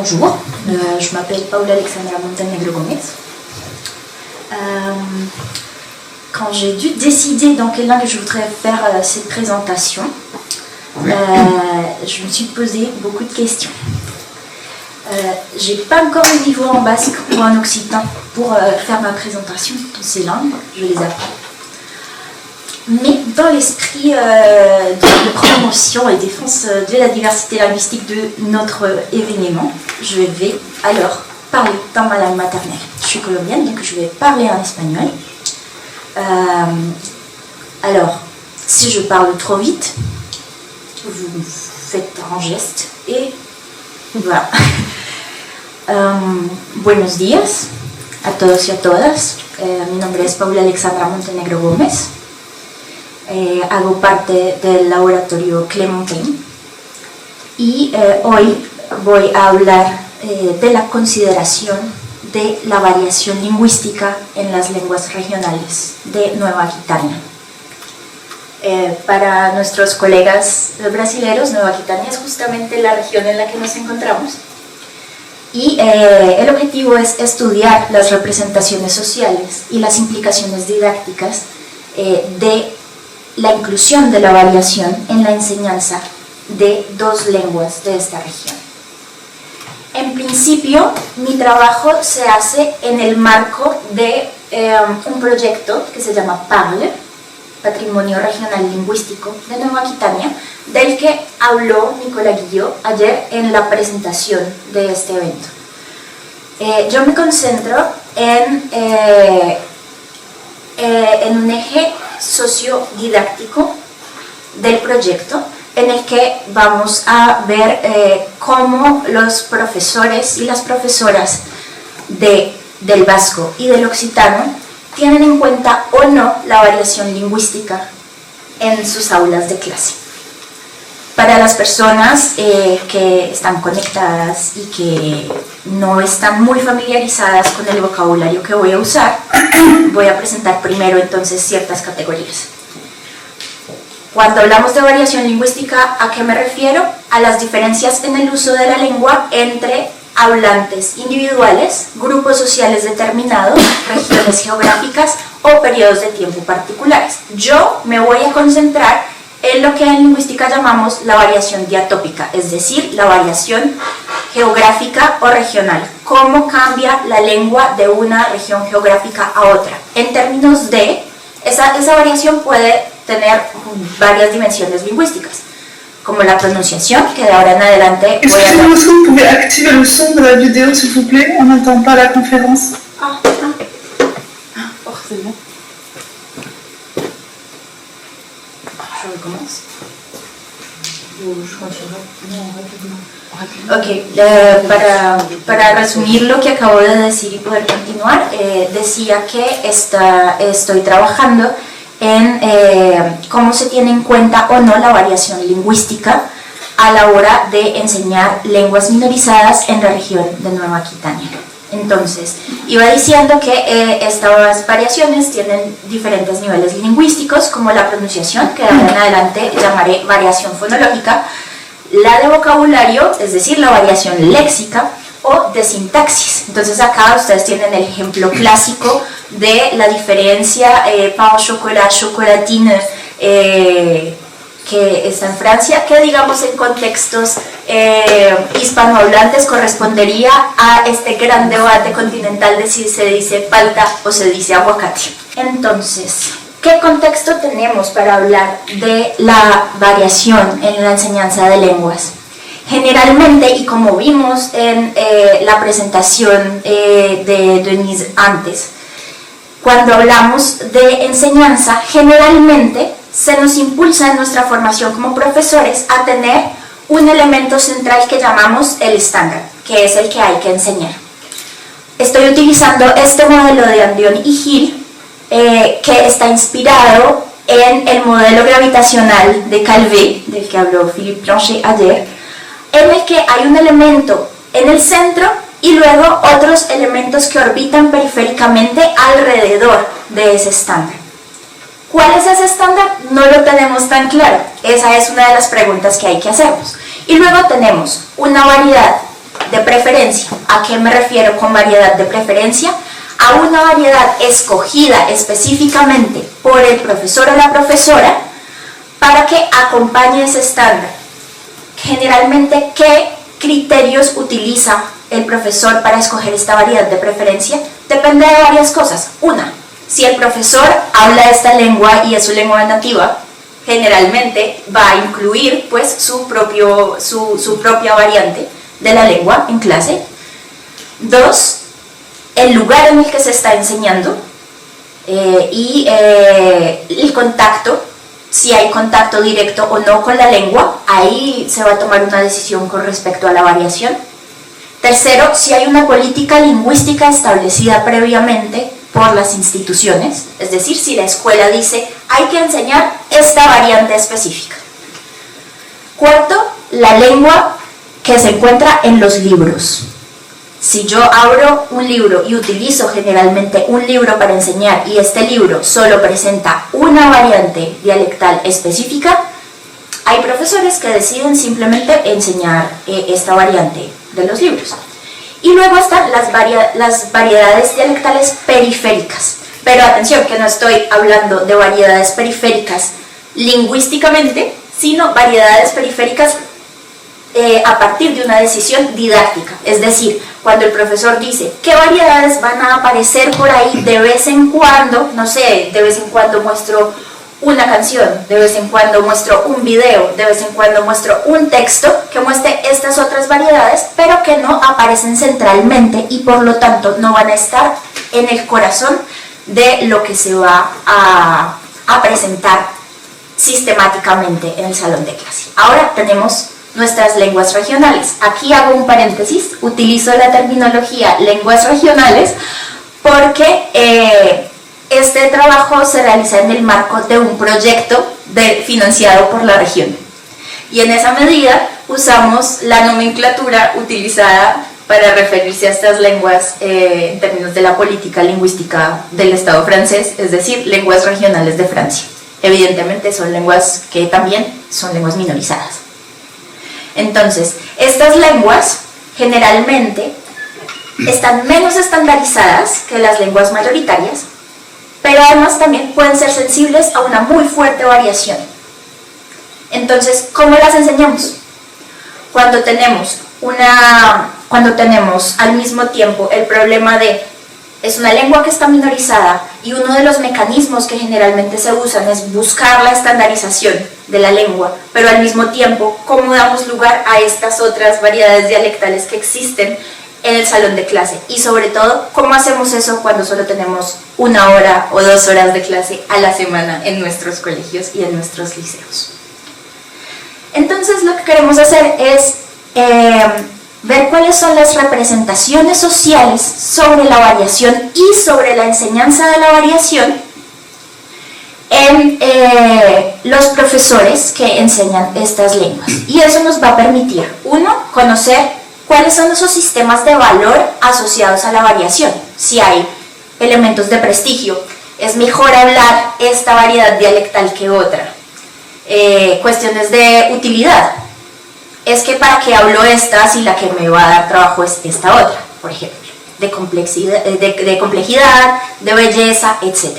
Bonjour, je m'appelle Paula Alexandra Montenegro Gomez. Quand j'ai dû décider dans quelle langue je voudrais faire cette présentation, je me suis posé beaucoup de questions. J'ai pas encore le niveau en basque ou en occitan pour faire ma présentation dans ces langues, je les apprends. Mais dans l'esprit de promotion et défense de la diversité linguistique de notre événement, je vais alors parler dans ma langue maternelle. Je suis colombienne, donc je vais parler en espagnol. Alors, si je parle trop vite, vous faites un geste et voilà. Buenos días a todos y a todas. Mi nombre es Paula Alexandra Montenegro Gómez. Hago parte del laboratorio Clementine y hoy voy a hablar de la consideración de la variación lingüística en las lenguas regionales de Nueva Aquitania. Para nuestros colegas brasileños, Nueva Aquitania es justamente la región en la que nos encontramos y el objetivo es estudiar las representaciones sociales y las implicaciones didácticas de la inclusión de la variación en la enseñanza de dos lenguas de esta región. En principio, mi trabajo se hace en el marco de un proyecto que se llama PARLE, Patrimonio Regional Lingüístico de Nueva Aquitania, del que habló Nicola Guillot ayer en la presentación de este evento. Yo me concentro en un eje sociodidáctico del proyecto, en el que vamos a ver cómo los profesores y las profesoras del vasco y del occitano tienen en cuenta o no la variación lingüística en sus aulas de clase. Para las personas que están conectadas y que no están muy familiarizadas con el vocabulario que voy a usar, voy a presentar primero entonces ciertas categorías. Cuando hablamos de variación lingüística, ¿a qué me refiero? A las diferencias en el uso de la lengua entre hablantes individuales, grupos sociales determinados, regiones geográficas o periodos de tiempo particulares. Yo me voy a concentrar en lo que en lingüística llamamos la variación diatópica, es decir, la variación geográfica o regional. Cómo cambia la lengua de una región geográfica a otra. En términos de, esa variación puede tener varias dimensiones lingüísticas, como la pronunciación, que de ahora en adelante voy a... Excusez-moi, est-ce que vous pouvez activer le son de la vidéo, s'il vous plaît? On n'entend pas la conférence. Forcément. Je recommence. Je continuerai. Ok, para resumir lo que acabo de decir y poder continuar, decía que estoy trabajando en cómo se tiene en cuenta o no la variación lingüística a la hora de enseñar lenguas minorizadas en la región de Nueva Aquitania. Entonces, iba diciendo que estas variaciones tienen diferentes niveles lingüísticos, como la pronunciación, que de ahora en adelante llamaré variación fonológica, la de vocabulario, es decir, la variación léxica, o de sintaxis. Entonces acá ustedes tienen el ejemplo clásico de la diferencia pain, chocolat, chocolatine, que está en Francia, que digamos en contextos hispanohablantes correspondería a este gran debate continental de si se dice palta o se dice aguacate. Entonces, ¿qué contexto tenemos para hablar de la variación en la enseñanza de lenguas? Generalmente, y como vimos en la presentación de Denise antes, cuando hablamos de enseñanza, generalmente se nos impulsa en nuestra formación como profesores a tener un elemento central que llamamos el estándar, que es el que hay que enseñar. Estoy utilizando este modelo de Andion y Hill, que está inspirado en el modelo gravitacional de Calvé, del que habló Philippe Blanchet ayer, en el que hay un elemento en el centro y luego otros elementos que orbitan periféricamente alrededor de ese estándar. ¿Cuál es ese estándar? No lo tenemos tan claro. Esa es una de las preguntas que hay que hacernos. Y luego tenemos una variedad de preferencia. ¿A qué me refiero con variedad de preferencia? A una variedad escogida específicamente por el profesor o la profesora para que acompañe ese estándar. Generalmente, ¿qué criterios utiliza el profesor para escoger esta variedad de preferencia? Depende de varias cosas. Una, si el profesor habla esta lengua y es su lengua nativa, generalmente va a incluir pues su propia variante de la lengua en clase. Dos, el lugar en el que se está enseñando y el contacto, si hay contacto directo o no con la lengua, ahí se va a tomar una decisión con respecto a la variación. Tercero, si hay una política lingüística establecida previamente por las instituciones, es decir, si la escuela dice hay que enseñar esta variante específica. Cuarto, la lengua que se encuentra en los libros. Si yo abro un libro y utilizo generalmente un libro para enseñar y este libro solo presenta una variante dialectal específica, hay profesores que deciden simplemente enseñar esta variante de los libros. Y luego están las variedades dialectales periféricas. Pero atención, que no estoy hablando de variedades periféricas lingüísticamente, sino variedades periféricas a partir de una decisión didáctica. Es decir, cuando el profesor dice qué variedades van a aparecer por ahí de vez en cuando, no sé, de vez en cuando muestro una canción, de vez en cuando muestro un video, de vez en cuando muestro un texto que muestre estas otras variedades, pero que no aparecen centralmente y por lo tanto no van a estar en el corazón de lo que se va a presentar sistemáticamente en el salón de clase. Ahora tenemos nuestras lenguas regionales. Aquí hago un paréntesis, utilizo la terminología lenguas regionales porque este trabajo se realiza en el marco de un proyecto financiado por la región. Y en esa medida usamos la nomenclatura utilizada para referirse a estas lenguas en términos de la política lingüística del Estado francés, es decir, lenguas regionales de Francia. Evidentemente son lenguas que también son lenguas minorizadas. Entonces, estas lenguas generalmente están menos estandarizadas que las lenguas mayoritarias, pero además también pueden ser sensibles a una muy fuerte variación. Entonces, ¿cómo las enseñamos? Cuando tenemos al mismo tiempo el problema de es una lengua que está minorizada y uno de los mecanismos que generalmente se usan es buscar la estandarización de la lengua, pero al mismo tiempo, ¿cómo damos lugar a estas otras variedades dialectales que existen en el salón de clase? Y sobre todo, ¿cómo hacemos eso cuando solo tenemos 1 hora o 2 horas de clase a la semana en nuestros colegios y en nuestros liceos? Entonces, lo que queremos hacer es ver cuáles son las representaciones sociales sobre la variación y sobre la enseñanza de la variación en los profesores que enseñan estas lenguas. Y eso nos va a permitir, uno, conocer cuáles son esos sistemas de valor asociados a la variación. Si hay elementos de prestigio, es mejor hablar esta variedad dialectal que otra. Cuestiones de utilidad. Es que para qué hablo esta si la que me va a dar trabajo es esta otra, por ejemplo, de complejidad, de belleza, etc.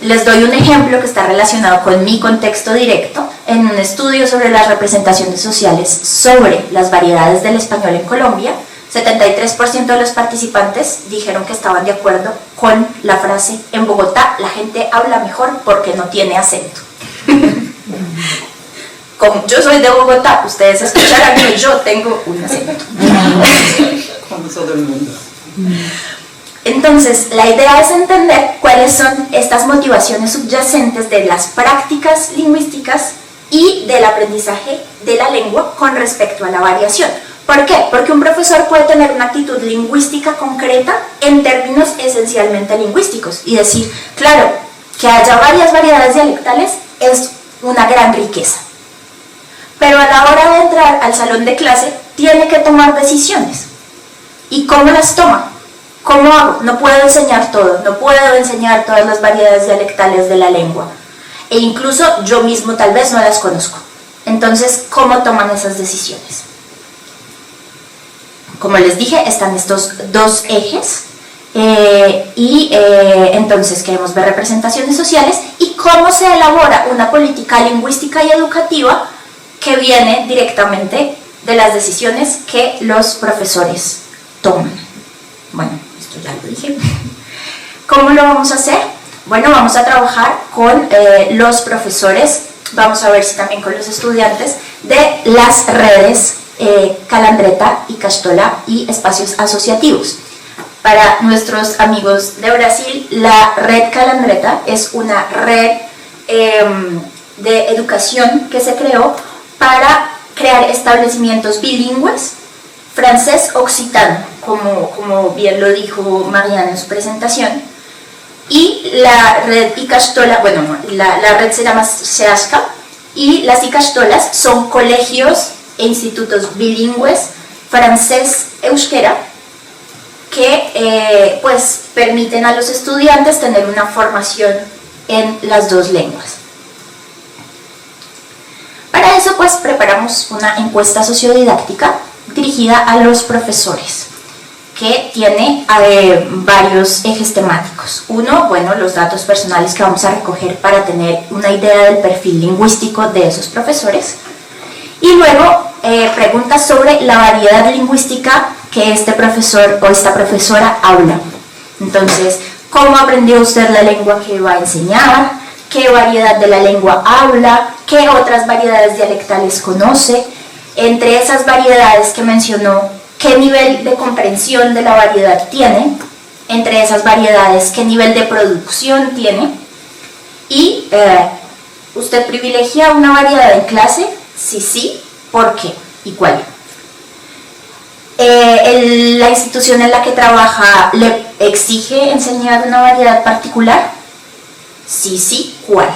Les doy un ejemplo que está relacionado con mi contexto directo. En un estudio sobre las representaciones sociales sobre las variedades del español en Colombia, 73% de los participantes dijeron que estaban de acuerdo con la frase: en Bogotá la gente habla mejor porque no tiene acento. Como yo soy de Bogotá, ustedes escucharán que yo tengo un acento. Como todo el mundo. Entonces, la idea es entender cuáles son estas motivaciones subyacentes de las prácticas lingüísticas y del aprendizaje de la lengua con respecto a la variación. ¿Por qué? Porque un profesor puede tener una actitud lingüística concreta en términos esencialmente lingüísticos y decir, claro, que haya varias variedades dialectales es una gran riqueza. Pero a la hora de entrar al salón de clase, tiene que tomar decisiones. ¿Y cómo las toma? ¿Cómo hago? No puedo enseñar todo, no puedo enseñar todas las variedades dialectales de la lengua. E incluso yo mismo tal vez no las conozco. Entonces, ¿cómo toman esas decisiones? como les dije, están estos dos ejes. Entonces queremos ver representaciones sociales y cómo se elabora una política lingüística y educativa que viene directamente de las decisiones que los profesores toman. Bueno, esto ya lo dije. ¿Cómo lo vamos a hacer? Bueno, vamos a trabajar con los profesores, vamos a ver si también con los estudiantes de las redes Calandreta y Castola y espacios asociativos. Para nuestros amigos de Brasil, la red Calandreta es una red de educación que se creó para crear establecimientos bilingües, francés-occitano, como bien lo dijo Mariana en su presentación. Y la red Icastola, bueno, la red se llama SEASCA, y las Icastolas son colegios e institutos bilingües francés-euskera que pues permiten a los estudiantes tener una formación en las dos lenguas. Para eso pues preparamos una encuesta sociodidáctica dirigida a los profesores que tiene varios ejes temáticos. Uno, bueno, los datos personales que vamos a recoger para tener una idea del perfil lingüístico de esos profesores. Y luego preguntas sobre la variedad lingüística que este profesor o esta profesora habla. Entonces, ¿cómo aprendió usted la lengua que va a enseñar? ¿Qué variedad de la lengua habla? ¿Qué otras variedades dialectales conoce? Entre esas variedades que mencionó, ¿qué nivel de comprensión de la variedad tiene? Entre esas variedades, ¿qué nivel de producción tiene? Y ¿usted privilegia una variedad en clase? Sí, ¿por qué? ¿Y cuál? ¿La institución en la que trabaja le exige enseñar una variedad particular? Sí, ¿cuál?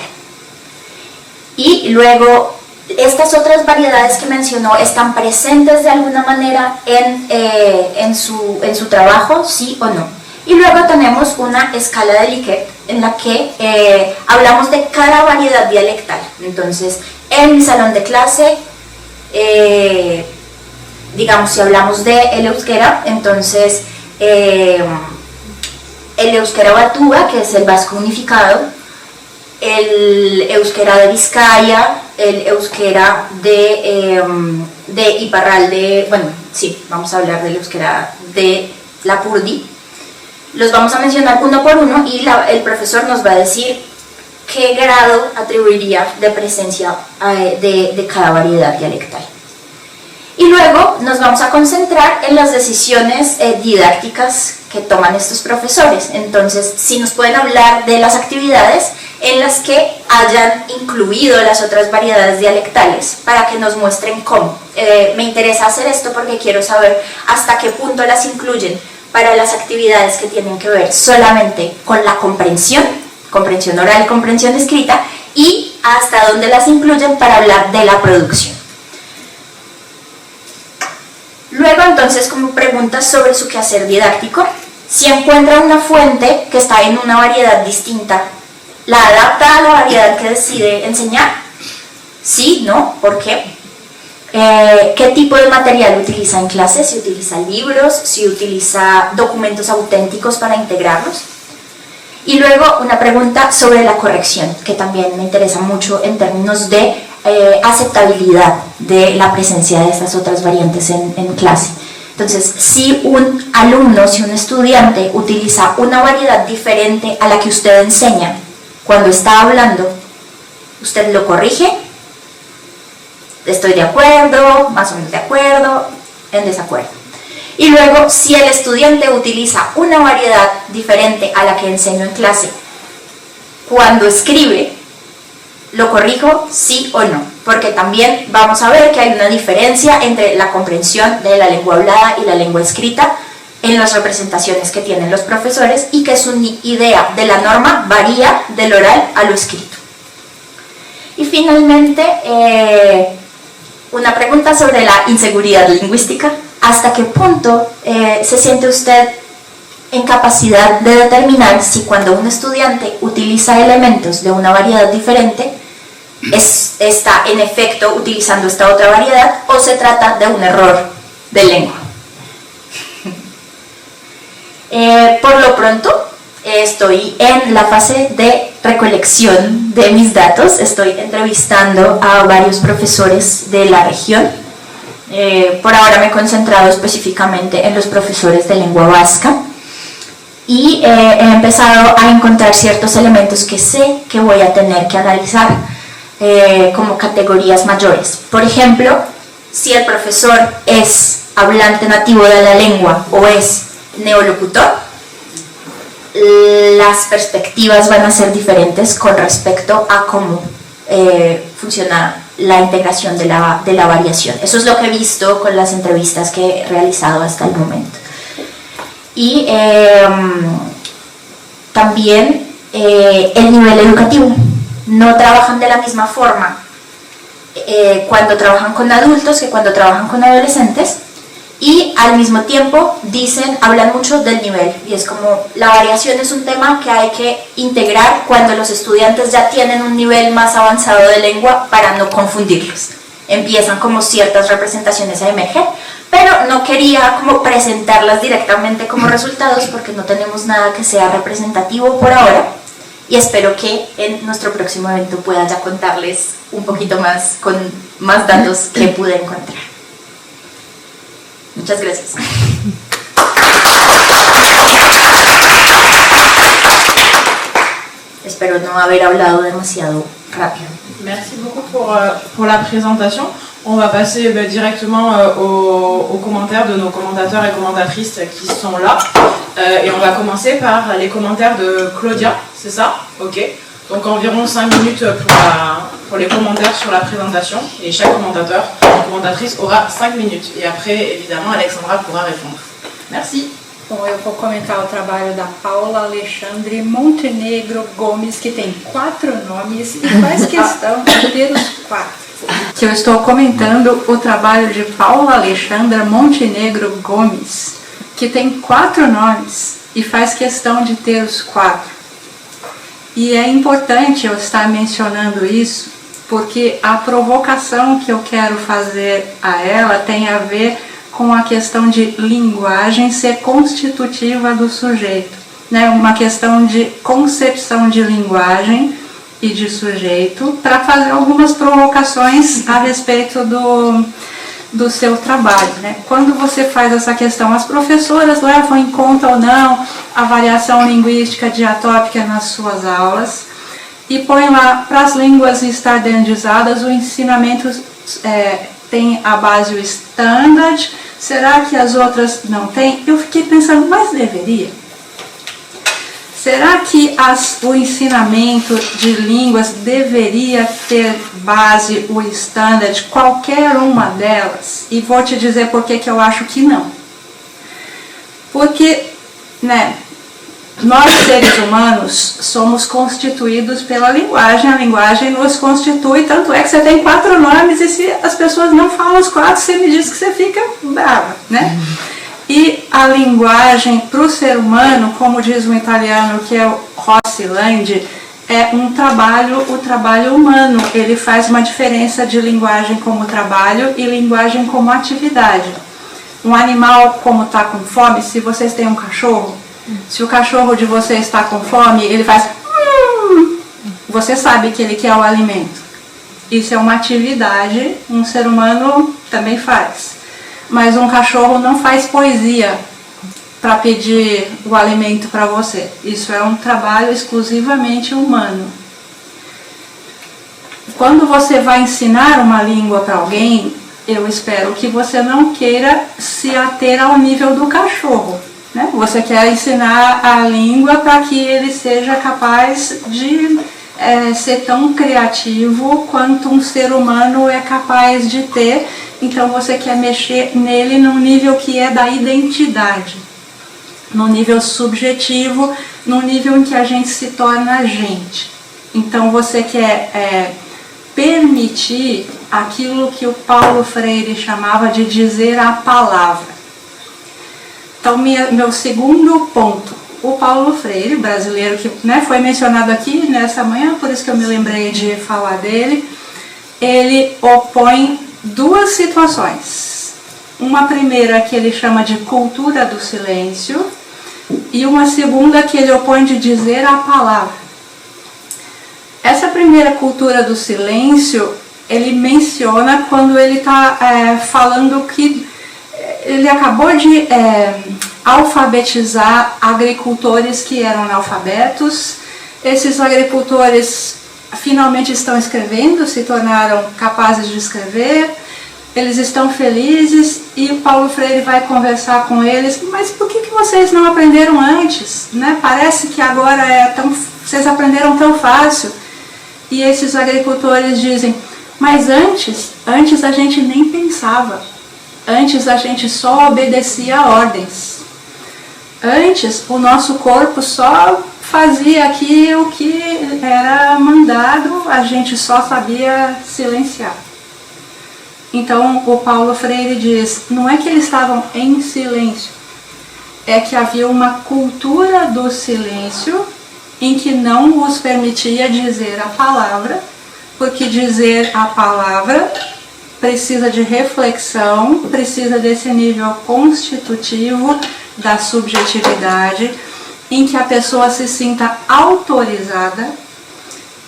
Y luego, ¿estas otras variedades que mencionó están presentes de alguna manera en su trabajo? ¿Sí o no? Y luego tenemos una escala de Likert en la que hablamos de cada variedad dialectal. Entonces, en mi salón de clase, digamos, si hablamos de el euskera, entonces el euskera Batuba, que es el vasco unificado, el euskera de Vizcaya, el euskera de Iparralde, bueno, sí, vamos a hablar del euskera de Lapurdi. Los vamos a mencionar uno por uno y el profesor nos va a decir qué grado atribuiría de presencia de cada variedad dialectal. Y luego nos vamos a concentrar en las decisiones didácticas que toman estos profesores. Entonces, si nos pueden hablar de las actividades en las que hayan incluido las otras variedades dialectales para que nos muestren cómo. Me interesa hacer esto porque quiero saber hasta qué punto las incluyen para las actividades que tienen que ver solamente con la comprensión oral y comprensión escrita, y hasta dónde las incluyen para hablar de la producción. Luego, entonces, como preguntas sobre su quehacer didáctico, si encuentra una fuente que está en una variedad distinta, ¿la adapta a la variedad que decide enseñar? Sí, ¿no? ¿Por qué? ¿Qué tipo de material utiliza en clase? ¿Si utiliza libros? ¿Si utiliza documentos auténticos para integrarlos? Y luego una pregunta sobre la corrección, que también me interesa mucho en términos de aceptabilidad de la presencia de estas otras variantes en clase. Entonces, si un alumno, si un estudiante utiliza una variedad diferente a la que usted enseña cuando está hablando, ¿usted lo corrige? Estoy de acuerdo, más o menos de acuerdo, en desacuerdo. Y luego, si el estudiante utiliza una variedad diferente a la que enseño en clase cuando escribe, ¿lo corrijo sí o no? Porque también vamos a ver que hay una diferencia entre la comprensión de la lengua hablada y la lengua escrita en las representaciones que tienen los profesores, y que su idea de la norma varía del oral a lo escrito. Y finalmente, una pregunta sobre la inseguridad lingüística. ¿Hasta qué punto se siente usted en capacidad de determinar si cuando un estudiante utiliza elementos de una variedad diferente está en efecto utilizando esta otra variedad o se trata de un error de lengua? Por lo pronto, estoy en la fase de recolección de mis datos. Estoy entrevistando a varios profesores de la región. Por ahora me he concentrado específicamente en los profesores de lengua vasca y he empezado a encontrar ciertos elementos que sé que voy a tener que analizar como categorías mayores. Por ejemplo, si el profesor es hablante nativo de la lengua o es neolocutor, las perspectivas van a ser diferentes con respecto a cómo funciona la integración de la variación. Eso es lo que he visto con las entrevistas que he realizado hasta el momento. Y también el nivel educativo. No trabajan de la misma forma cuando trabajan con adultos que cuando trabajan con adolescentes, y al mismo tiempo hablan mucho del nivel, y es como la variación es un tema que hay que integrar cuando los estudiantes ya tienen un nivel más avanzado de lengua para no confundirlos. Empiezan como ciertas representaciones a emerger, pero no quería como presentarlas directamente como resultados porque no tenemos nada que sea representativo por ahora, y espero que en nuestro próximo evento pueda ya contarles un poquito más con más datos que pude encontrar. Muchas gracias. Espero no haber hablado demasiado rápido. Merci beaucoup pour la présentation. On va passer directement aux commentaires de nos commentateurs et commentatrices qui sont là. Et on va commencer par les commentaires de Claudia, c'est ça? Ok. Donc environ 5 minutes pour les commentaires sur la présentation, et chaque commentateur ou commentatrice aura 5 minutes. Et après, évidemment, Alexandra pourra répondre. Merci. Bom, eu vou comentar o trabalho da Paula Alexandre Montenegro Gomes, que tem 4 nomes e faz questão de ter os 4. Que eu estou comentando o trabalho de Paula Alexandra Montenegro Gomes, que tem 4 nomes e faz questão de ter os 4. E é importante eu estar mencionando isso, porque a provocação que eu quero fazer a ela tem a ver com a questão de linguagem ser constitutiva do sujeito, né? Uma questão de concepção de linguagem e de sujeito, para fazer algumas provocações a respeito do seu trabalho, né? Quando você faz essa questão, as professoras levam em conta ou não a variação linguística diatópica nas suas aulas e põe lá para as línguas standardizadas o ensinamento tem a base o standard. Será que as outras não têm? Eu fiquei pensando, mas deveria? Será que o ensinamento de línguas deveria ter base o standard, qualquer uma delas? E vou te dizer por que eu acho que não. Porque, né, nós seres humanos somos constituídos pela linguagem, a linguagem nos constitui, tanto é que você tem 4 nomes e se as pessoas não falam os 4, você me diz que você fica brava, né? E a linguagem para o ser humano, como diz um italiano que é o Rossi Landi, é o trabalho humano. Ele faz uma diferença de linguagem como trabalho e linguagem como atividade. Um animal, como está com fome, se vocês têm um cachorro, se o cachorro de vocês está com fome, ele faz você sabe que ele quer o alimento. Isso é uma atividade, um ser humano também faz. Mas um cachorro não faz poesia para pedir o alimento para você. Isso é um trabalho exclusivamente humano. Quando você vai ensinar uma língua para alguém, eu espero que você não queira se ater ao nível do cachorro, né? Você quer ensinar a língua para que ele seja capaz de ser tão criativo quanto um ser humano é capaz de ter. Então você quer mexer nele num nível que é da identidade, num nível subjetivo, num nível em que a gente se torna gente. Então você quer permitir aquilo que o Paulo Freire chamava de dizer a palavra. Então meu segundo ponto, o Paulo Freire, brasileiro que, né, foi mencionado aqui nessa manhã, por isso que eu me lembrei de falar dele, ele opõe 2 situações. Uma primeira que ele chama de cultura do silêncio e uma segunda que ele opõe de dizer a palavra. Essa primeira cultura do silêncio, ele menciona quando ele está falando que ele acabou de alfabetizar agricultores que eram analfabetos. Esses agricultores finalmente estão escrevendo, se tornaram capazes de escrever, eles estão felizes e o Paulo Freire vai conversar com eles, mas por que vocês não aprenderam antes? Né? Parece que agora vocês aprenderam tão fácil. E esses agricultores dizem, mas antes a gente nem pensava, antes a gente só obedecia a ordens. Antes o nosso corpo só fazia aqui o que era mandado, a gente só sabia silenciar. Então o Paulo Freire diz, não é que eles estavam em silêncio, é que havia uma cultura do silêncio em que não os permitia dizer a palavra, porque dizer a palavra precisa de reflexão, precisa desse nível constitutivo da subjetividade, em que a pessoa se sinta autorizada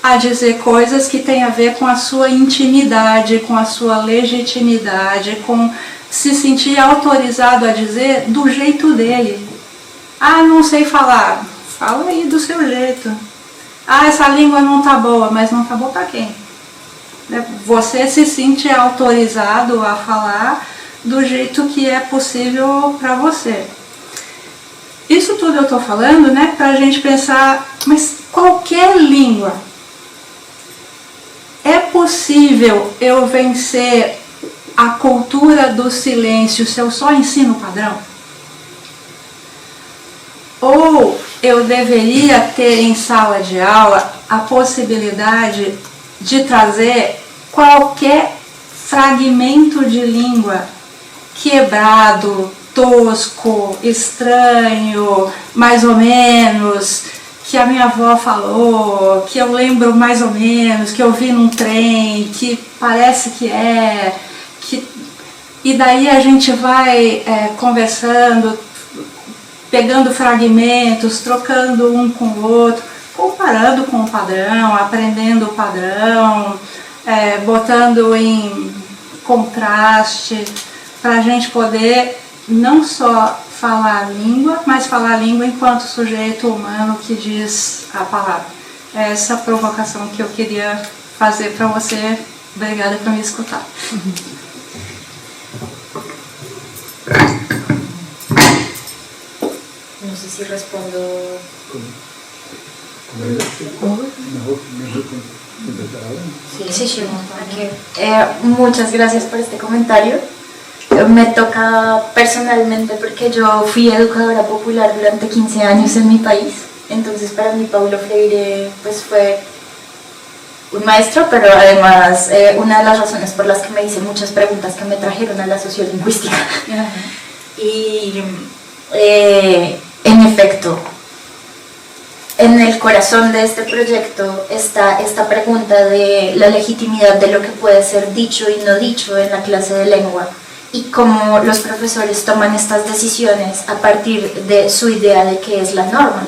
a dizer coisas que têm a ver com a sua intimidade, com a sua legitimidade, com se sentir autorizado a dizer do jeito dele. Ah, não sei falar. Fala aí do seu jeito. Ah, essa língua não tá boa, mas não tá boa para quem? Você se sente autorizado a falar do jeito que é possível para você. Isso tudo eu estou falando, né, para a gente pensar, mas qualquer língua, é possível eu vencer a cultura do silêncio se eu só ensino o padrão? Ou eu deveria ter em sala de aula a possibilidade de trazer qualquer fragmento de língua quebrado, tosco, estranho, mais ou menos, que a minha avó falou, que eu lembro mais ou menos, que eu vi num trem, que parece que é, e daí a gente vai conversando, pegando fragmentos, trocando um com o outro, comparando com o padrão, aprendendo o padrão, botando em contraste, para a gente poder não só falar a língua, mas falar a língua enquanto sujeito humano que diz a palavra. É essa provocação que eu queria fazer para você. Obrigada por me escutar. No sé si respondo. Sí. Muchas gracias por este comentario. Me toca personalmente porque yo fui educadora popular durante 15 años en mi país. Entonces para mí Paulo Freire pues fue un maestro, pero además una de las razones por las que me hice muchas preguntas que me trajeron a la sociolingüística. Y en efecto, en el corazón de este proyecto está esta pregunta de la legitimidad de lo que puede ser dicho y no dicho en la clase de lengua y cómo los profesores toman estas decisiones a partir de su idea de qué es la norma.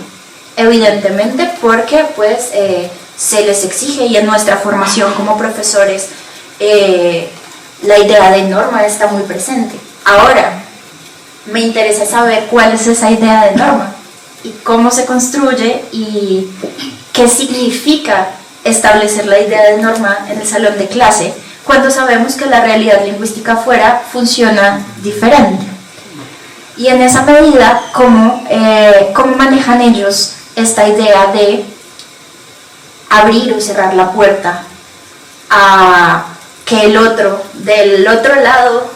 Evidentemente porque pues se les exige, y en nuestra formación como profesores la idea de norma está muy presente. Ahora, me interesa saber cuál es esa idea de norma y cómo se construye y qué significa establecer la idea de norma en el salón de clase cuando sabemos que la realidad lingüística afuera funciona diferente. Y en esa medida, ¿cómo manejan ellos esta idea de abrir o cerrar la puerta a que el otro, del otro lado,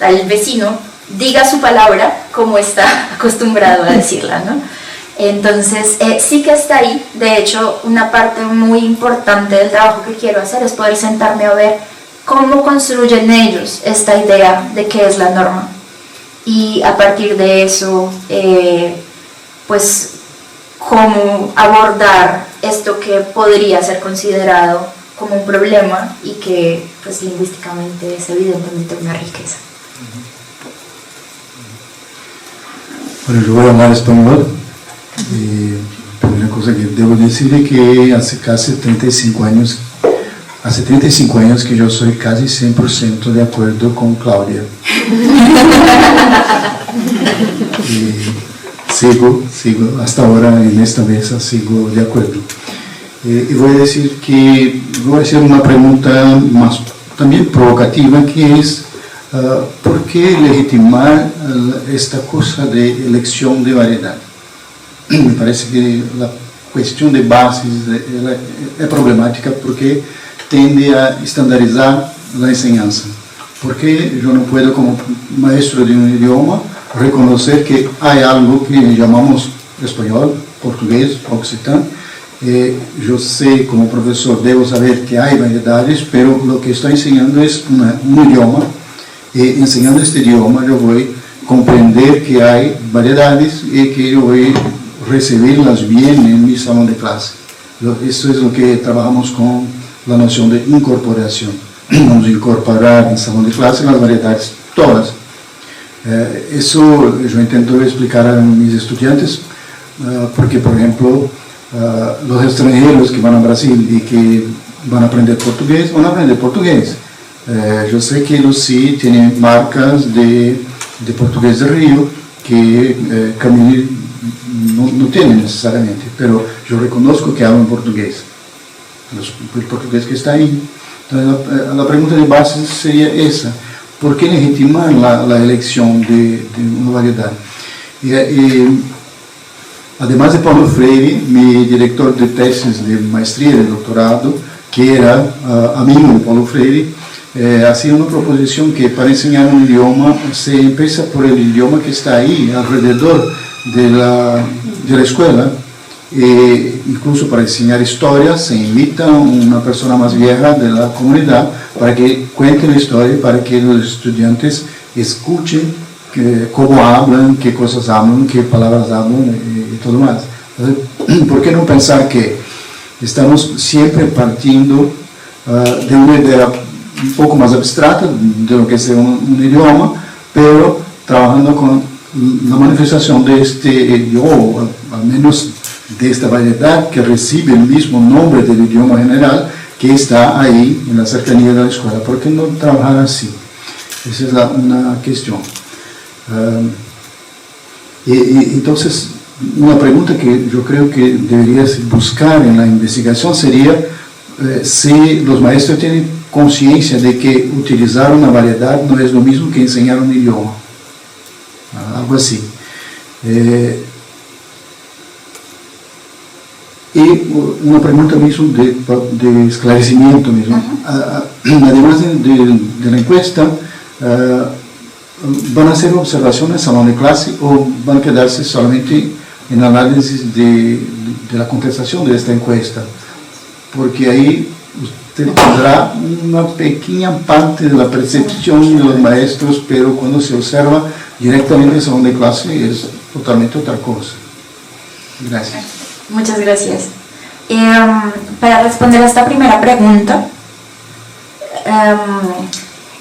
al vecino, diga su palabra como está acostumbrado a decirla, ¿no? Entonces sí que está ahí. De hecho, una parte muy importante del trabajo que quiero hacer es poder sentarme a ver cómo construyen ellos esta idea de qué es la norma, y a partir de eso pues cómo abordar esto que podría ser considerado como un problema y que pues lingüísticamente es evidentemente una riqueza. Bueno, yo voy a hablar español. Y la primera cosa que debo decir es que hace casi 35 años, que yo soy casi 100% de acuerdo con Claudia. Y sigo, hasta ahora en esta mesa sigo de acuerdo. Y voy a hacer una pregunta más también provocativa, que es ¿por qué legitimar esta cosa de elección de variedad? Me parece que la cuestión de bases es problemática porque tiende a estandarizar la enseñanza. Porque yo no puedo, como maestro de un idioma, reconocer que hay algo que llamamos español, portugués, occitano. Yo sé, como profesor, debo saber que hay variedades, pero lo que estoy enseñando es un idioma. Enseñando este idioma yo voy a comprender que hay variedades y que yo voy a recibirlas bien en mi salón de clase. Eso es lo que trabajamos con la noción de incorporación. Vamos a incorporar en el salón de clase las variedades todas. Eso yo intento explicar a mis estudiantes, porque, por ejemplo, los extranjeros que van a Brasil y que van a aprender portugués, van a aprender portugués. Yo sé que Lucy tiene marcas de portugués de Río que Camille no tiene necesariamente, pero yo reconozco que hablan portugués, el portugués que está ahí. Entonces, la pregunta de base sería esa: ¿por qué legitimar la elección de una variedad? Además de Paulo Freire, mi director de tesis de maestría y de doctorado, que era amigo de Paulo Freire, hacía una proposición que para enseñar un idioma se empieza por el idioma que está ahí, alrededor de la escuela. Incluso para enseñar historia se invita a una persona más vieja de la comunidad para que cuente la historia, para que los estudiantes escuchen cómo hablan, qué cosas hablan, qué palabras hablan y todo más. Entonces, ¿por qué no pensar que estamos siempre partiendo de una idea un poco más abstrata de lo que es un idioma, pero trabajando con la manifestación de este idioma, o al menos de esta variedad que recibe el mismo nombre del idioma general que está ahí en la cercanía de la escuela? ¿Por qué no trabajar así? Esa es una cuestión. Entonces, una pregunta que yo creo que deberías buscar en la investigación sería si los maestros tienen conciencia de que utilizar una variedad no es lo mismo que enseñar un idioma. Algo así. Y una pregunta mismo de esclarecimiento mismo. Además de la encuesta, ¿van a hacer observaciones en el salón de clase o van a quedarse solamente en análisis de la contestación de esta encuesta? Porque ahí usted tendrá una pequeña parte de la percepción de los maestros, pero cuando se observa directamente en el salón de clase es totalmente otra cosa. Gracias. Muchas gracias. Para responder a esta primera pregunta,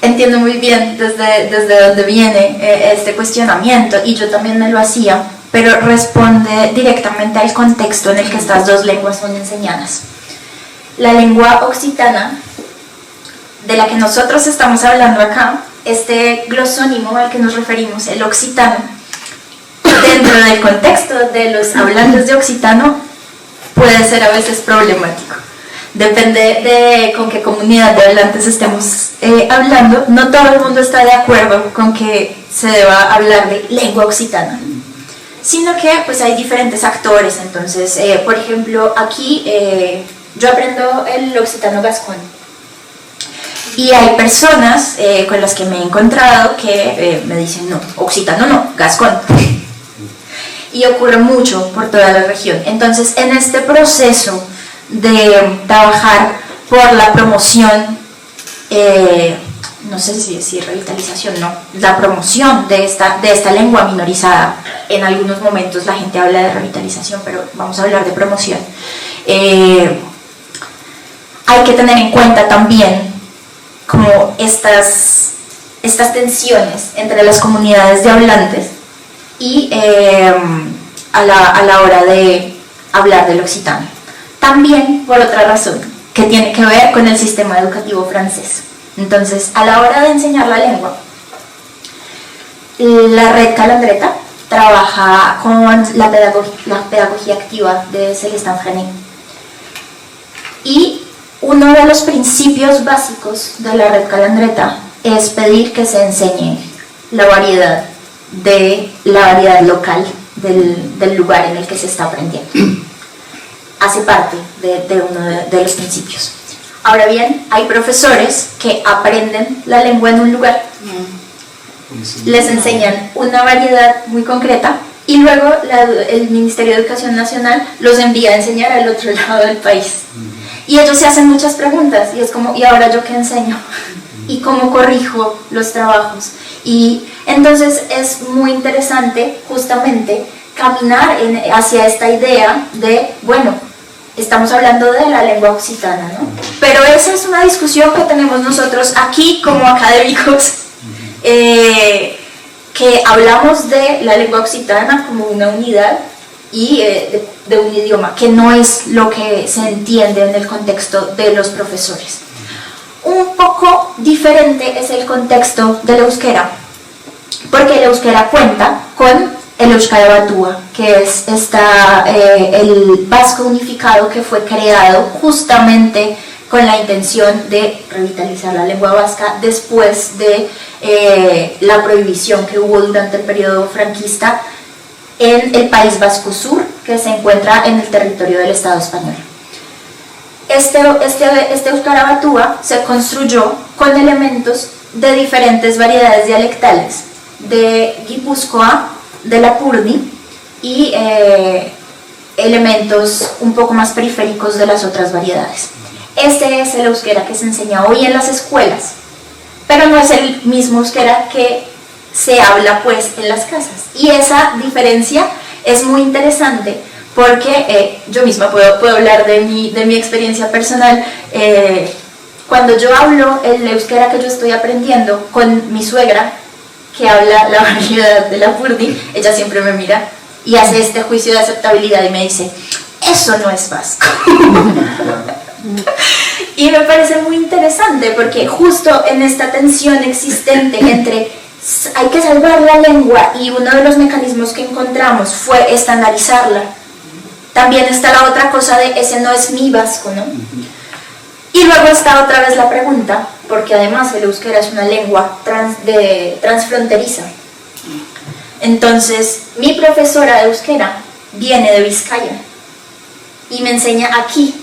entiendo muy bien desde dónde viene este cuestionamiento, y yo también me lo hacía, pero responde directamente al contexto en el que estas dos lenguas son enseñadas. La lengua occitana, de la que nosotros estamos hablando acá, este glosónimo al que nos referimos, el occitano, dentro del contexto de los hablantes de occitano, puede ser a veces problemático. Depende de con qué comunidad de hablantes estemos hablando. No todo el mundo está de acuerdo con que se deba hablar de lengua occitana, sino que pues hay diferentes actores. Entonces, por ejemplo, aquí yo aprendo el occitano gascón, y hay personas con las que me he encontrado que me dicen no, occitano no, gascón. Y ocurre mucho por toda la región. Entonces, en este proceso de trabajar por la promoción, no sé si decir revitalización, no, la promoción de esta lengua minorizada. En algunos momentos la gente habla de revitalización, pero vamos a hablar de promoción. Hay que tener en cuenta también como estas tensiones entre las comunidades de hablantes y a la hora de hablar del occitano. También por otra razón, que tiene que ver con el sistema educativo francés. Entonces, a la hora de enseñar la lengua, la red Calandreta trabaja con la pedagogía activa de Célestin Freinet. Y uno de los principios básicos de la red Calandreta es pedir que se enseñe la variedad local del lugar en el que se está aprendiendo. Hace parte de uno de los principios. Ahora bien, hay profesores que aprenden la lengua en un lugar, les enseñan una variedad muy concreta y luego el Ministerio de Educación Nacional los envía a enseñar al otro lado del país. Y ellos se hacen muchas preguntas y es como, ¿y ahora yo qué enseño? ¿Y cómo corrijo los trabajos? Y entonces es muy interesante justamente caminar hacia esta idea de, bueno, estamos hablando de la lengua occitana, ¿no? Pero esa es una discusión que tenemos nosotros aquí como académicos, que hablamos de la lengua occitana como una unidad y de un idioma, que no es lo que se entiende en el contexto de los profesores. Un poco diferente es el contexto del euskera, porque el euskera cuenta con el Euskara Batua, que es el vasco unificado que fue creado justamente con la intención de revitalizar la lengua vasca después de la prohibición que hubo durante el periodo franquista en el País Vasco Sur, que se encuentra en el territorio del Estado español. Este Euskara Batua se construyó con elementos de diferentes variedades dialectales, de Guipúzcoa, de Lapurdi y elementos un poco más periféricos de las otras variedades. Este es el euskera que se enseña hoy en las escuelas, pero no es el mismo euskera que se habla pues en las casas. Y esa diferencia es muy interesante porque yo misma puedo hablar de mi experiencia personal. Cuando yo hablo el euskera que yo estoy aprendiendo con mi suegra, que habla la variedad de Lapurdi, ella siempre me mira y hace este juicio de aceptabilidad y me dice, eso no es vasco. Y me parece muy interesante porque justo en esta tensión existente entre hay que salvar la lengua y uno de los mecanismos que encontramos fue estandarizarla, también está la otra cosa de ese no es mi vasco, ¿no? Y luego está otra vez la pregunta, porque además el euskera es una lengua transfronteriza. Entonces, mi profesora de euskera viene de Vizcaya y me enseña aquí,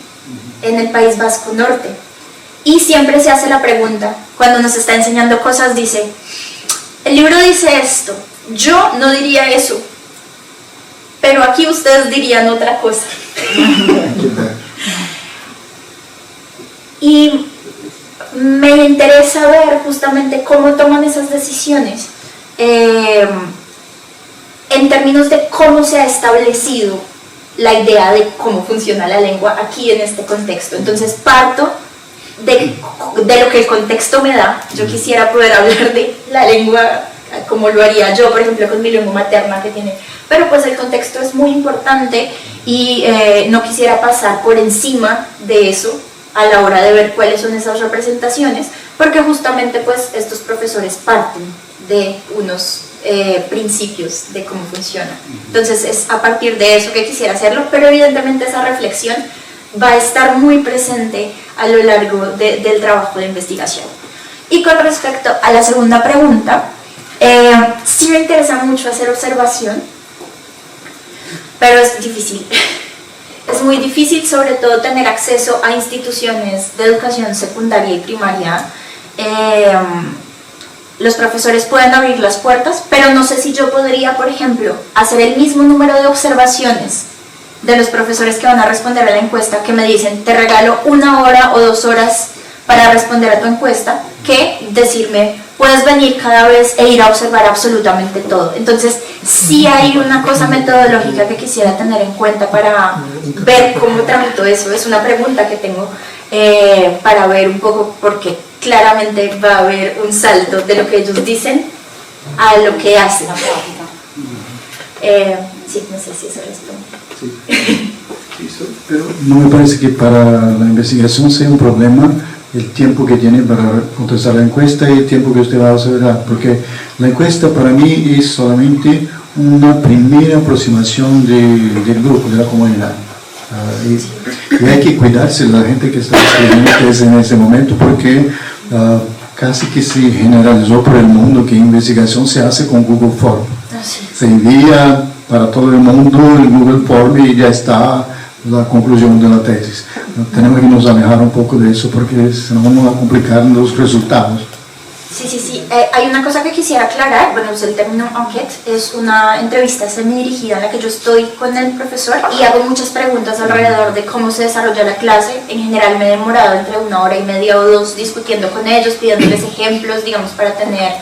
en el País Vasco Norte. Y siempre se hace la pregunta, cuando nos está enseñando cosas, dice, el libro dice esto, yo no diría eso, pero aquí ustedes dirían otra cosa. Y me interesa ver justamente cómo toman esas decisiones en términos de cómo se ha establecido la idea de cómo funciona la lengua aquí en este contexto. Entonces parto de lo que el contexto me da. Yo quisiera poder hablar de la lengua como lo haría yo, por ejemplo, con mi lengua materna que tiene, pero pues el contexto es muy importante y no quisiera pasar por encima de eso a la hora de ver cuáles son esas representaciones, porque justamente pues estos profesores parten de unos principios de cómo funciona. Entonces es a partir de eso que quisiera hacerlo, pero evidentemente esa reflexión va a estar muy presente a lo largo del trabajo de investigación. Y con respecto a la segunda pregunta, sí me interesa mucho hacer observación, pero es difícil. Es muy difícil, sobre todo, tener acceso a instituciones de educación secundaria y primaria. Los profesores pueden abrir las puertas, pero no sé si yo podría, por ejemplo, hacer el mismo número de observaciones de los profesores que van a responder a la encuesta, que me dicen, te regalo 1 hora o 2 horas para responder a tu encuesta, que decirme, puedes venir cada vez e ir a observar absolutamente todo. Entonces, sí hay una cosa metodológica que quisiera tener en cuenta para ver cómo tramito eso. Es una pregunta que tengo para ver un poco, porque claramente va a haber un salto de lo que ellos dicen a lo que hacen. Sí, no sé si eso responde. Sí. Pero no me parece que para la investigación sea un problema el tiempo que tiene para contestar la encuesta y el tiempo que usted va a acelerar, porque la encuesta para mí es solamente una primera aproximación del grupo, de la comunidad. Y hay que cuidarse de la gente que está escribiendo en ese momento, porque casi que se generalizó por el mundo que investigación se hace con Google Form. Se envía para todo el mundo el Google Form y ya está la conclusión de la tesis. Tenemos que nos alejar un poco de eso porque si no vamos a complicar los resultados. Sí. Hay una cosa que quisiera aclarar. Bueno, el término enquête es una entrevista semidirigida en la que yo estoy con el profesor y hago muchas preguntas alrededor de cómo se desarrolla la clase. En general me he demorado entre 1 hora y media o 2 discutiendo con ellos, pidiéndoles ejemplos, digamos, para tener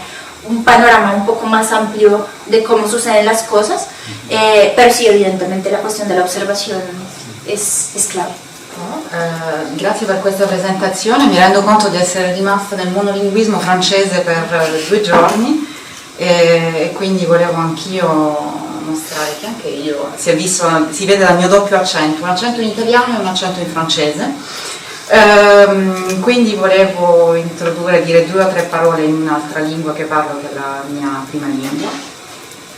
un panorama un poco más amplio de cómo suceden las cosas, pero sí, evidentemente la cuestión de la observación es clave. Grazie per questa presentazione, mi rendo conto di essere rimasta nel monolinguismo francese per 2 giorni e quindi volevo anch'io mostrare che anche io si vede dal mio doppio accento, un accento in italiano e un accento in francese. Quindi volevo introdurre, dire 2 o 3 parole in un'altra lingua che parlo, che è la mia prima lingua,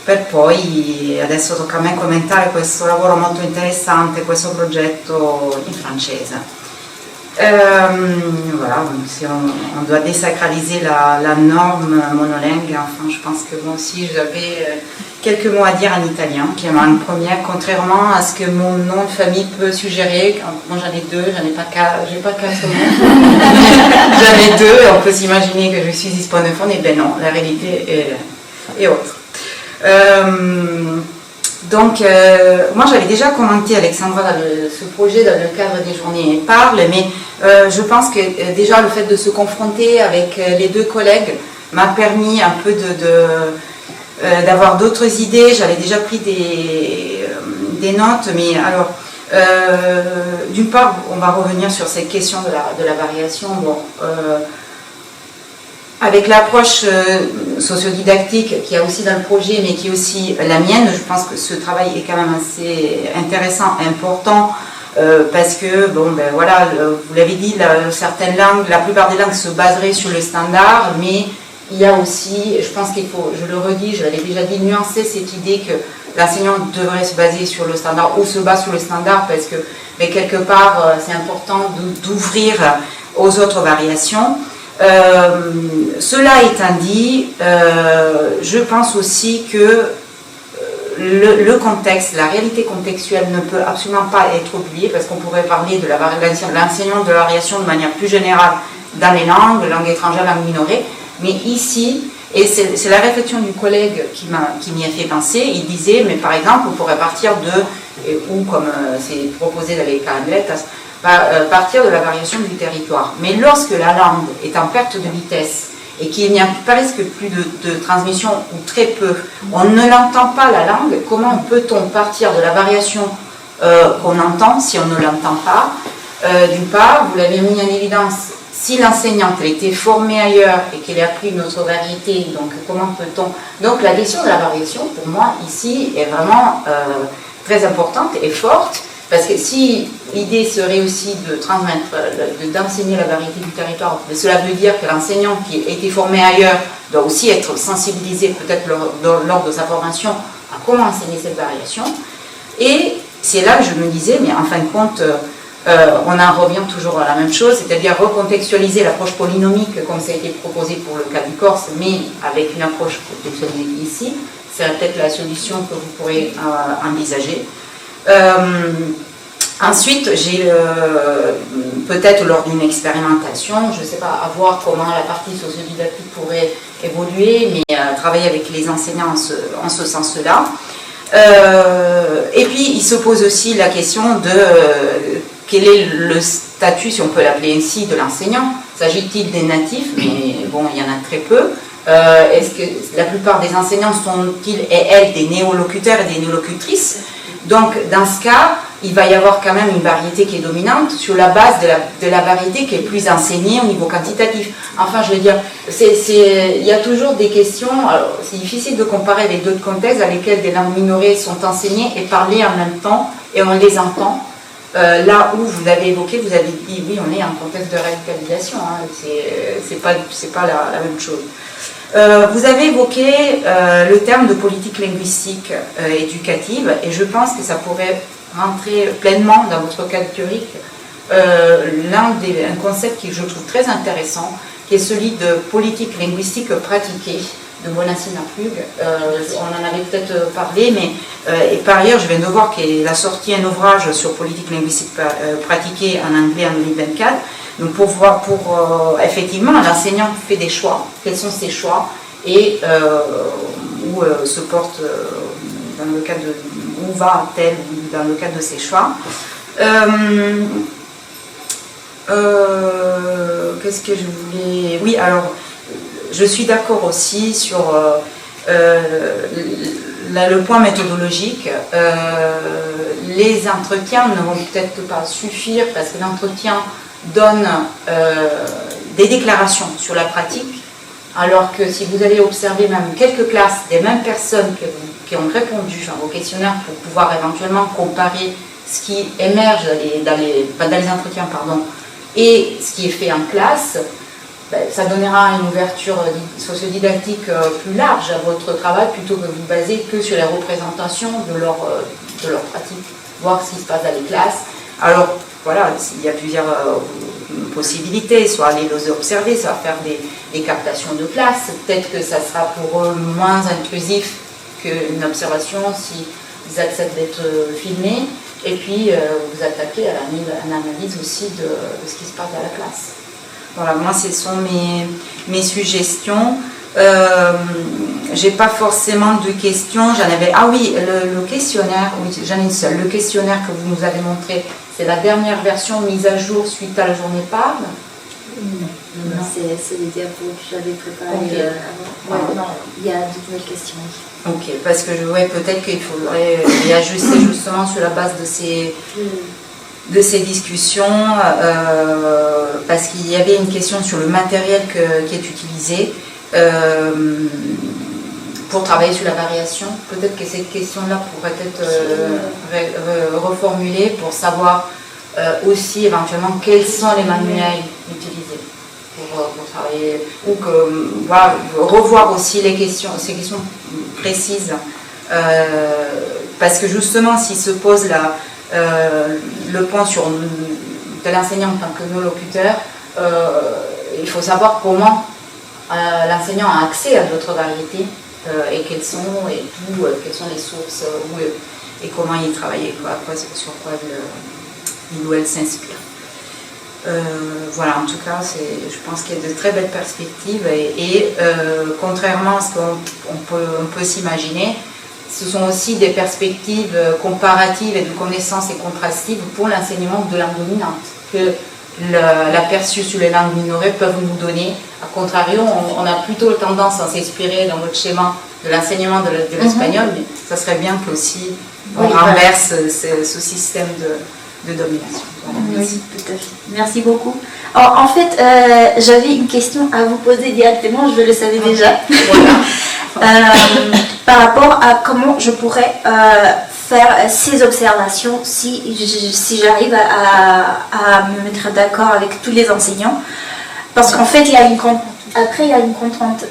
per poi adesso tocca a me commentare questo lavoro molto interessante, questo progetto in francese. Voilà, si on doit désacraliser la norme monolingue. Enfin, je pense que moi aussi j'avais quelques mots à dire en italien, qui est ma première, contrairement à ce que mon nom de famille peut suggérer. Moi j'en ai 2, j'en ai pas 4, j'ai pas 4 mots. J'en ai 2 et on peut s'imaginer que je suis hispanophone, et ben non, la réalité est autre. Moi j'avais déjà commenté Alexandra ce projet dans le cadre des journées Parle, mais je pense que déjà le fait de se confronter avec les 2 collègues m'a permis un peu d'avoir d'autres idées. J'avais déjà pris des notes, mais alors d'une part on va revenir sur cette question de la variation. Avec l'approche sociodidactique qu'il y a aussi dans le projet, mais qui est aussi la mienne, je pense que ce travail est quand même assez intéressant, important, parce que, voilà, vous l'avez dit, certaines langues, la plupart des langues se baseraient sur le standard, mais il y a aussi, je pense qu'il faut, je le redis, je l'avais déjà dit, nuancer cette idée que l'enseignant devrait se baser sur le standard, ou se base sur le standard, parce que, mais quelque part, c'est important d'ouvrir aux autres variations. Cela étant dit, je pense aussi que le contexte, la réalité contextuelle ne peut absolument pas être oubliée, parce qu'on pourrait parler de l'enseignement de la variation de manière plus générale dans les langues étrangères, langues minorées, mais ici, et c'est la réflexion du collègue qui m'y a fait penser, il disait, mais par exemple, on pourrait partir ou comme c'est proposé dans les calendletas, partir de la variation du territoire. Mais lorsque la langue est en perte de vitesse et qu'il n'y a presque plus de transmission ou très peu, on ne l'entend pas la langue, comment peut-on partir de la variation qu'on entend si on ne l'entend pas? D'une part, vous l'avez mis en évidence, si l'enseignante a été formée ailleurs et qu'elle a appris une autre variété, donc comment peut-on... Donc la question de la variation, pour moi, ici, est vraiment très importante et forte. Parce que si l'idée serait aussi de transmettre, d'enseigner la variété du territoire, cela veut dire que l'enseignant qui a été formé ailleurs doit aussi être sensibilisé peut-être lors de sa formation à comment enseigner cette variation. Et c'est là que je me disais, mais en fin de compte, on en revient toujours à la même chose, c'est-à-dire recontextualiser l'approche polynomique comme ça a été proposé pour le cas du Corse, mais avec une approche contextualisée ici, c'est peut-être la solution que vous pourrez envisager. Ensuite, j'ai peut-être lors d'une expérimentation, je ne sais pas, à voir comment la partie sociodidactique pourrait évoluer, mais travailler avec les enseignants en ce sens-là. Et puis, il se pose aussi la question de quel est le statut, si on peut l'appeler ainsi, de l'enseignant. S'agit-il des natifs? Mais bon, il y en a très peu. Est-ce que la plupart des enseignants sont-ils et elles des néolocuteurs et des néolocutrices? Donc, dans ce cas, il va y avoir quand même une variété qui est dominante sur la base de la variété qui est plus enseignée au niveau quantitatif. Enfin, je veux dire, il y a toujours des questions, c'est difficile de comparer avec d'autres contextes dans lesquels des langues minorées sont enseignées et parlées en même temps, et on les entend. Là où vous avez évoqué, vous avez dit, oui, on est en contexte de radicalisation, hein, c'est pas la même chose. Vous avez évoqué le terme de politique linguistique éducative, et je pense que ça pourrait rentrer pleinement dans votre cadre théorique. Un concept qui je trouve très intéressant, qui est celui de politique linguistique pratiquée de Bonassina Plug. On en avait peut-être parlé, mais et par ailleurs, je viens de voir qu'il a sorti un ouvrage sur politique linguistique pratiquée en anglais en 2024. Donc effectivement, l'enseignant fait des choix. Quels sont ses choix et où se porte dans le cadre de où va-t-elle dans le cadre de ses choix. Qu'est-ce que je voulais... Oui, alors, je suis d'accord aussi sur le point méthodologique. Les entretiens ne vont peut-être pas suffire parce que l'entretien donne des déclarations sur la pratique, alors que si vous allez observer même quelques classes des mêmes personnes qui ont répondu au questionnaire pour pouvoir éventuellement comparer ce qui émerge dans les entretiens, et ce qui est fait en classe, ça donnera une ouverture sociodidactique plus large à votre travail plutôt que vous basez que sur les représentations de leur pratique, voir ce qui se passe dans les classes. Alors voilà, il y a plusieurs possibilités, soit aller les observer, soit faire des captations de classe. Peut-être que ça sera pour eux moins intrusif qu'une observation si ils acceptent d'être filmés. Et puis vous attaquez à l'analyse aussi de ce qui se passe dans la classe. Voilà, moi ce sont mes suggestions. J'ai pas forcément de questions. J'en avais. Ah oui, le questionnaire, oui, j'en ai une seule. Le questionnaire que vous nous avez montré, c'est la dernière version mise à jour suite à la journée PARD. Non. C'est les diapos que j'avais préparés avant. Ouais, non, il y a de nouvelles questions. Ok, parce que peut-être qu'il faudrait y ajuster justement sur la base de ces discussions, parce qu'il y avait une question sur le matériel qui est utilisé pour travailler sur la variation. Peut-être que cette question-là pourrait être reformulée pour savoir aussi éventuellement quels sont les manuels utilisés pour travailler, ou revoir aussi ces questions précises, parce que justement s'il se pose le point de l'enseignant en tant que non-locuteur, il faut savoir comment l'enseignant a accès à d'autres variétés et quelles sont les sources et comment il travaille, sur quoi il ou elle s'inspire. Voilà, en tout cas, je pense qu'il y a de très belles perspectives et contrairement à ce qu'on peut s'imaginer, ce sont aussi des perspectives comparatives et de connaissances et contrastives pour l'enseignement de langue dominante que l'aperçu sur les langues minorées peuvent nous donner. A contrario, on a plutôt tendance à s'inspirer dans notre schéma de l'enseignement de l'espagnol, mais ça serait bien qu'aussi on renverse ce système de domination. Voilà, oui, tout à fait. Merci beaucoup. Alors, en fait, j'avais une question à vous poser directement, je le savais déjà. Par rapport à comment je pourrais faire ces observations si j'arrive à me mettre d'accord avec tous les enseignants. Parce qu'en fait, il y a une contrainte.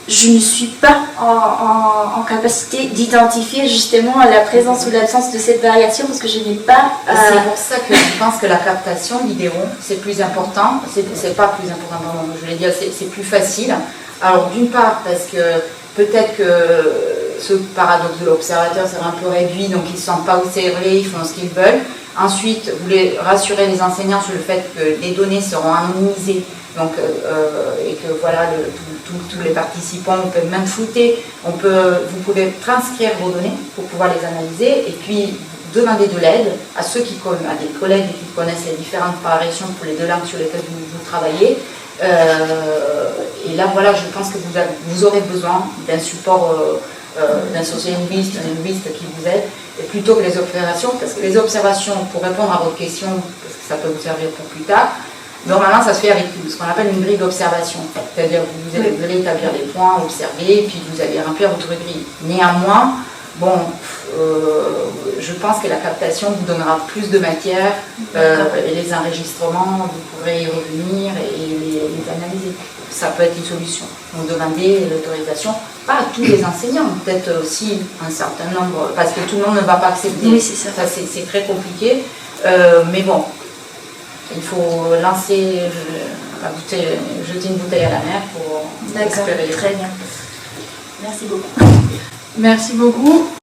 Je ne suis pas en capacité d'identifier justement la présence ou l'absence de cette variation parce que je n'ai pas... C'est pour ça que je pense que la captation vidéo, c'est plus important. C'est pas plus important, pardon, je voulais dire, c'est plus facile. Alors d'une part, parce que peut-être que ce paradoxe de l'observateur sera un peu réduit, donc ils ne se sentent pas observés, ils font ce qu'ils veulent. Ensuite, vous voulez rassurer les enseignants sur le fait que les données seront anonymisées, donc, et que voilà, tous les participants peuvent même shooter, vous pouvez transcrire vos données pour pouvoir les analyser, et puis demander de l'aide à des collègues qui connaissent les différentes variations pour les deux langues sur lesquelles vous travaillez. Et là, voilà, je pense que vous aurez besoin d'un support d'un sociolinguiste, d'un linguiste qui vous aide. plutôt que les observations, parce que les observations, pour répondre à votre question, parce que ça peut vous servir pour plus tard, normalement ça se fait avec ce qu'on appelle une grille d'observation. C'est-à-dire que vous allez établir les points, observer, puis vous allez remplir votre grille. Néanmoins, bon, je pense que la captation vous donnera plus de matière, et les enregistrements, vous pourrez y revenir et les analyser. Ça peut être une solution. Donc demander l'autorisation, pas à tous les enseignants, peut-être aussi un certain nombre, parce que tout le monde ne va pas accepter. Oui, c'est ça. C'est très compliqué. Mais bon, il faut lancer la bouteille, jeter une bouteille à la mer pour D'accord, espérer. très bien. Merci beaucoup. Merci beaucoup.